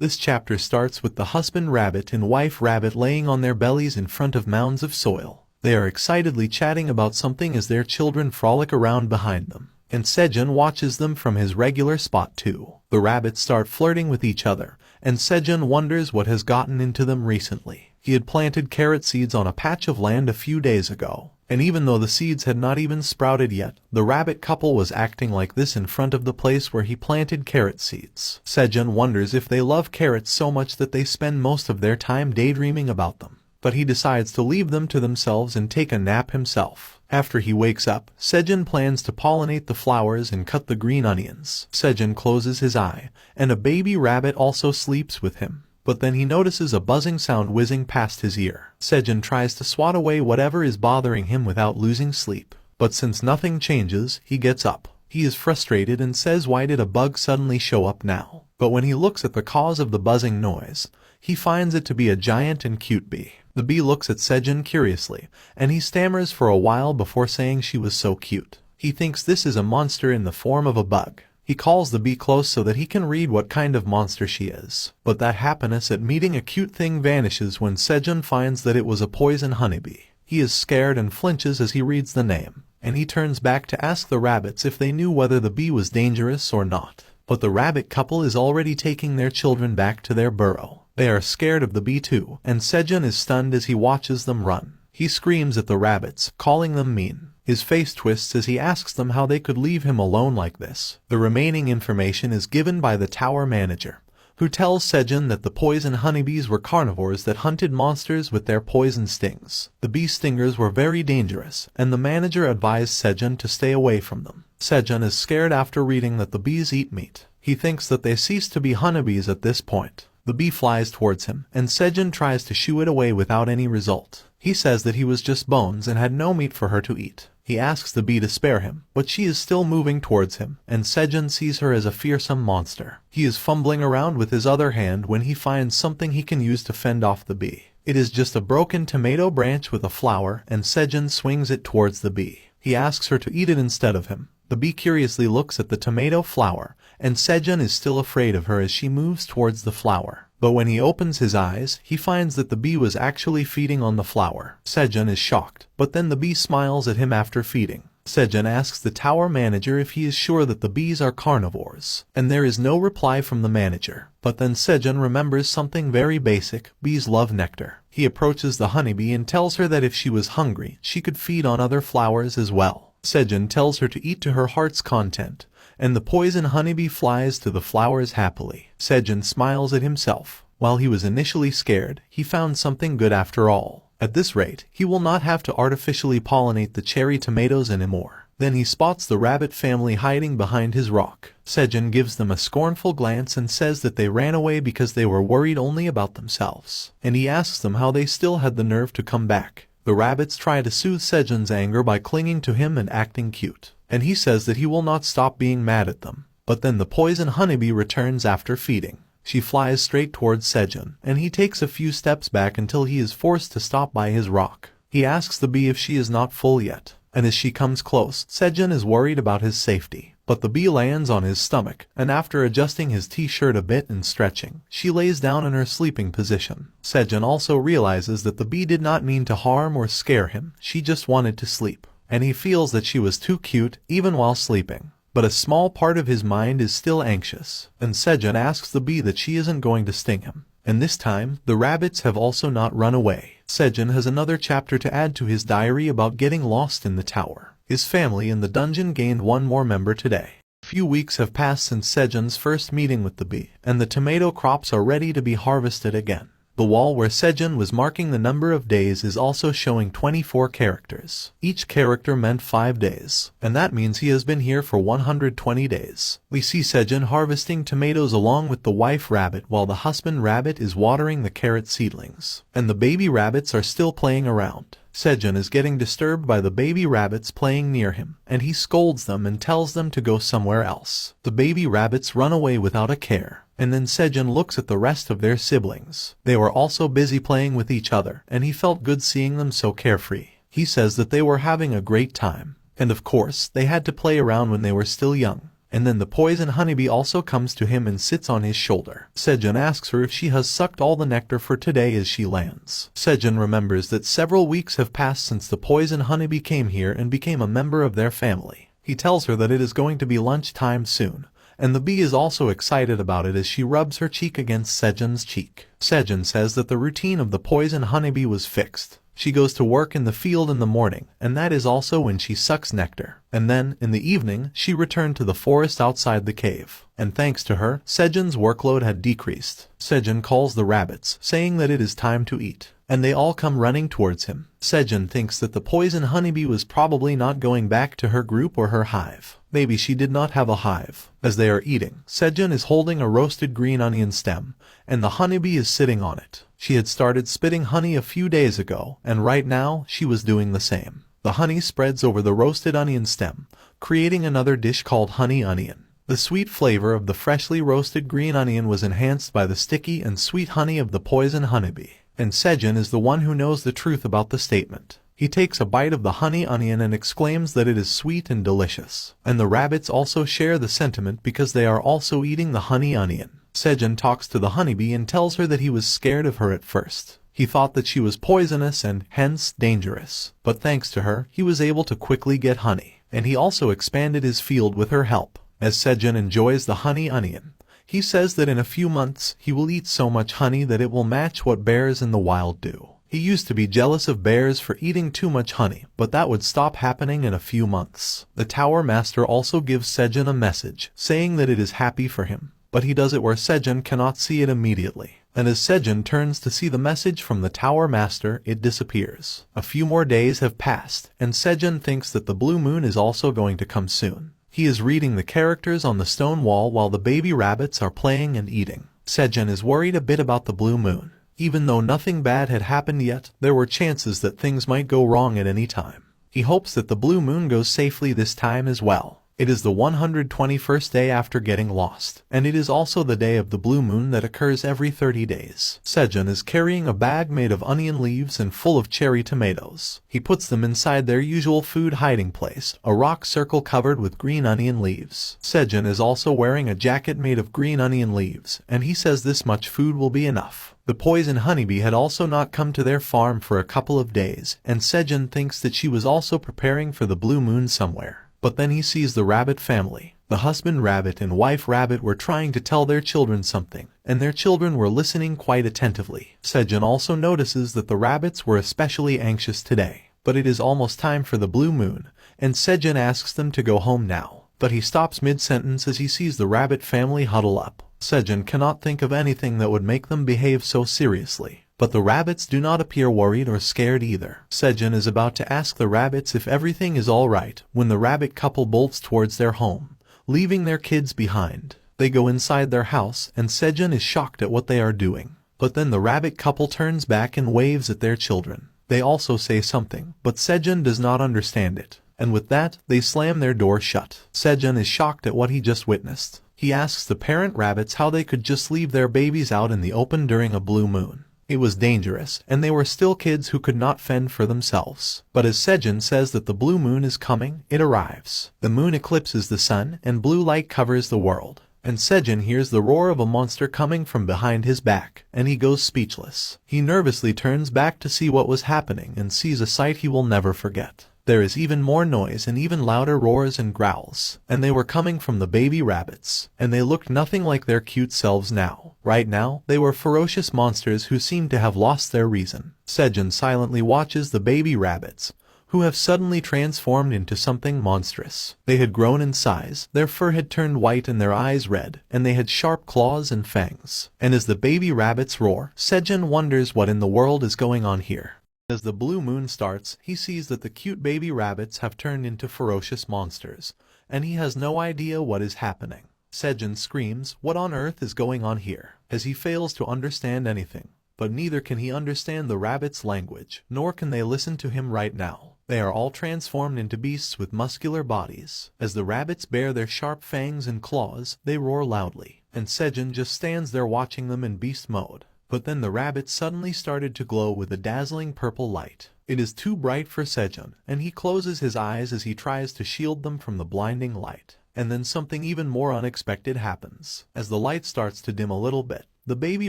This chapter starts with the husband rabbit and wife rabbit laying on their bellies in front of mounds of soil. They are excitedly chatting about something as their children frolic around behind them, and Sejun watches them from his regular spot too. The rabbits start flirting with each other, and Sejun wonders what has gotten into them recently. He had planted carrot seeds on a patch of land a few days ago, and even though the seeds had not even sprouted yet, the rabbit couple was acting like this in front of the place where he planted carrot seeds. Sejun wonders if they love carrots so much that they spend most of their time daydreaming about them. But he decides to leave them to themselves and take a nap himself. After he wakes up, Sejun plans to pollinate the flowers and cut the green onions. Sejun closes his eye, and a baby rabbit also sleeps with him. But then he notices a buzzing sound whizzing past his ear. Sejun tries to swat away whatever is bothering him without losing sleep. But since nothing changes, he gets up. He is frustrated and says, why did a bug suddenly show up now? But when he looks at the cause of the buzzing noise, he finds it to be a giant and cute bee. The bee looks at Sejun curiously, and he stammers for a while before saying she was so cute. He thinks this is a monster in the form of a bug. He calls the bee close so that he can read what kind of monster she is. But that happiness at meeting a cute thing vanishes when Sejun finds that it was a poison honeybee. He is scared and flinches as he reads the name, and he turns back to ask the rabbits if they knew whether the bee was dangerous or not. But the rabbit couple is already taking their children back to their burrow. They are scared of the bee too, and Sejun is stunned as he watches them run. He screams at the rabbits, calling them mean. His face twists as he asks them how they could leave him alone like this. The remaining information is given by the tower manager, who tells Sejun that the poison honeybees were carnivores that hunted monsters with their poison stings. The bee stingers were very dangerous, and the manager advised Sejun to stay away from them. Sejun is scared after reading that the bees eat meat. He thinks that they cease to be honeybees at this point. The bee flies towards him, and Sejun tries to shoo it away without any result. He says that he was just bones and had no meat for her to eat. He asks the bee to spare him, but she is still moving towards him, and Sejun sees her as a fearsome monster. He is fumbling around with his other hand when he finds something he can use to fend off the bee. It is just a broken tomato branch with a flower, and Sejun swings it towards the bee. He asks her to eat it instead of him. The bee curiously looks at the tomato flower, and Sejun is still afraid of her as she moves towards the flower. But when he opens his eyes, he finds that the bee was actually feeding on the flower. Sejun is shocked, but then the bee smiles at him after feeding. Sejun asks the tower manager if he is sure that the bees are carnivores, and there is no reply from the manager. But then Sejun remembers something very basic: bees love nectar. He approaches the honeybee and tells her that if she was hungry, she could feed on other flowers as well. Sejun tells her to eat to her heart's content, and the poison honeybee flies to the flowers happily. Sejun smiles at himself. While he was initially scared, he found something good after all. At this rate, he will not have to artificially pollinate the cherry tomatoes anymore. Then he spots the rabbit family hiding behind his rock. Sejun gives them a scornful glance and says that they ran away because they were worried only about themselves. And he asks them how they still had the nerve to come back. The rabbits try to soothe Sejun's anger by clinging to him and acting cute. And he says that he will not stop being mad at them. But then the poison honeybee returns after feeding. She flies straight towards Sejun, and he takes a few steps back until he is forced to stop by his rock. He asks the bee if she is not full yet, and as she comes close, Sejun is worried about his safety. But the bee lands on his stomach, and after adjusting his t-shirt a bit and stretching, she lays down in her sleeping position. Sejun also realizes that the bee did not mean to harm or scare him, she just wanted to sleep. And he feels that she was too cute, even while sleeping. But a small part of his mind is still anxious, and Sejun asks the bee that she isn't going to sting him. And this time, the rabbits have also not run away. Sejun has another chapter to add to his diary about getting lost in the tower. His family in the dungeon gained one more member today. A few weeks have passed since Sejun's first meeting with the bee, and the tomato crops are ready to be harvested again. The wall where Sejun was marking the number of days is also showing 24 characters. Each character meant 5 days, and that means he has been here for 120 days. We see Sejun harvesting tomatoes along with the wife rabbit while the husband rabbit is watering the carrot seedlings, and the baby rabbits are still playing around. Sejun is getting disturbed by the baby rabbits playing near him, and he scolds them and tells them to go somewhere else. The baby rabbits run away without a care, and then Sejun looks at the rest of their siblings. They were also busy playing with each other, and he felt good seeing them so carefree. He says that they were having a great time, and of course, they had to play around when they were still young. and then the poison honeybee also comes to him and sits on his shoulder. Sejun asks her if she has sucked all the nectar for today as she lands. Sejun remembers that several weeks have passed since the poison honeybee came here and became a member of their family. He tells her that it is going to be lunchtime soon, and the bee is also excited about it as she rubs her cheek against Sejun's cheek. Sejun says that the routine of the poison honeybee was fixed. She goes to work in the field in the morning, and that is also when she sucks nectar. And then, in the evening, she returned to the forest outside the cave. And thanks to her, Sejun's workload had decreased. Sejun calls the rabbits, saying that it is time to eat, and they all come running towards him. Sejun thinks that the poison honeybee was probably not going back to her group or her hive. Maybe she did not have a hive. As they are eating, Sejun is holding a roasted green onion stem, and the honeybee is sitting on it. She had started spitting honey a few days ago, and right now, she was doing the same. The honey spreads over the roasted onion stem, creating another dish called honey onion. The sweet flavor of the freshly roasted green onion was enhanced by the sticky and sweet honey of the poison honeybee. And Sejun is the one who knows the truth about the statement. He takes a bite of the honey onion and exclaims that it is sweet and delicious. And the rabbits also share the sentiment because they are also eating the honey onion. Sejun talks to the honeybee and tells her that he was scared of her at first. He thought that she was poisonous and, hence, dangerous. But thanks to her, he was able to quickly get honey. And he also expanded his field with her help. As Sejun enjoys the honey onion, he says that in a few months, he will eat so much honey that it will match what bears in the wild do. He used to be jealous of bears for eating too much honey, but that would stop happening in a few months. The Tower Master also gives Sejun a message, saying that it is happy for him. But he does it where Sejun cannot see it immediately. And as Sejun turns to see the message from the Tower Master, it disappears. A few more days have passed, and Sejun thinks that the blue moon is also going to come soon. He is reading the characters on the stone wall while the baby rabbits are playing and eating. Sejun is worried a bit about the blue moon. Even though nothing bad had happened yet, there were chances that things might go wrong at any time. He hopes that the blue moon goes safely this time as well. It is the 121st day after getting lost, and it is also the day of the blue moon that occurs every 30 days. Sejun is carrying a bag made of onion leaves and full of cherry tomatoes. He puts them inside their usual food hiding place, a rock circle covered with green onion leaves. Sejun is also wearing a jacket made of green onion leaves, and he says this much food will be enough. The poison honeybee had also not come to their farm for a couple of days, and Sejun thinks that she was also preparing for the blue moon somewhere. But then he sees the rabbit family. The husband rabbit and wife rabbit were trying to tell their children something, and their children were listening quite attentively. Sejun also notices that the rabbits were especially anxious today. But it is almost time for the blue moon, and Sejun asks them to go home now. But he stops mid-sentence as he sees the rabbit family huddle up. Sejun cannot think of anything that would make them behave so seriously. But the rabbits do not appear worried or scared either. Sejun is about to ask the rabbits if everything is all right when the rabbit couple bolts towards their home, leaving their kids behind. They go inside their house, and Sejun is shocked at what they are doing. But then the rabbit couple turns back and waves at their children. They also say something, but Sejun does not understand it. And with that, they slam their door shut. Sejun is shocked at what he just witnessed. He asks the parent rabbits how they could just leave their babies out in the open during a blue moon. It was dangerous, and they were still kids who could not fend for themselves. But as Sejun says that the blue moon is coming, it arrives. The moon eclipses the sun, and blue light covers the world. And Sejun hears the roar of a monster coming from behind his back, and he goes speechless. He nervously turns back to see what was happening and sees a sight he will never forget. There is even more noise and even louder roars and growls, and they were coming from the baby rabbits, and they looked nothing like their cute selves now. Right now, they were ferocious monsters who seemed to have lost their reason. Sejun silently watches the baby rabbits, who have suddenly transformed into something monstrous. They had grown in size, their fur had turned white and their eyes red, and they had sharp claws and fangs. And as the baby rabbits roar, Sejun wonders what in the world is going on here. As the blue moon starts, he sees that the cute baby rabbits have turned into ferocious monsters, and he has no idea what is happening. Sejun screams, "What on earth is going on here?" as he fails to understand anything. But neither can he understand the rabbits' language, nor can they listen to him right now. They are all transformed into beasts with muscular bodies. As the rabbits bare their sharp fangs and claws, they roar loudly, and Sejun just stands there watching them in beast mode. But then the rabbits suddenly started to glow with a dazzling purple light. It is too bright for Sejun, and he closes his eyes as he tries to shield them from the blinding light. and then something even more unexpected happens. As the light starts to dim a little bit, the baby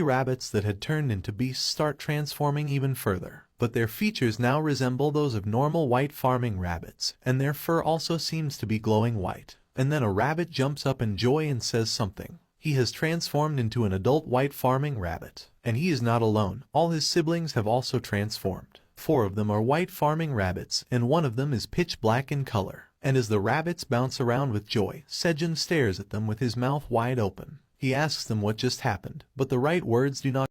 rabbits that had turned into beasts start transforming even further. But their features now resemble those of normal white farming rabbits, and their fur also seems to be glowing white. And then a rabbit jumps up in joy and says something. He has transformed into an adult white farming rabbit. And he is not alone. All his siblings have also transformed. 4 of them are white farming rabbits, and one of them is pitch black in color. And as the rabbits bounce around with joy, Sejun stares at them with his mouth wide open. He asks them what just happened, but the right words do not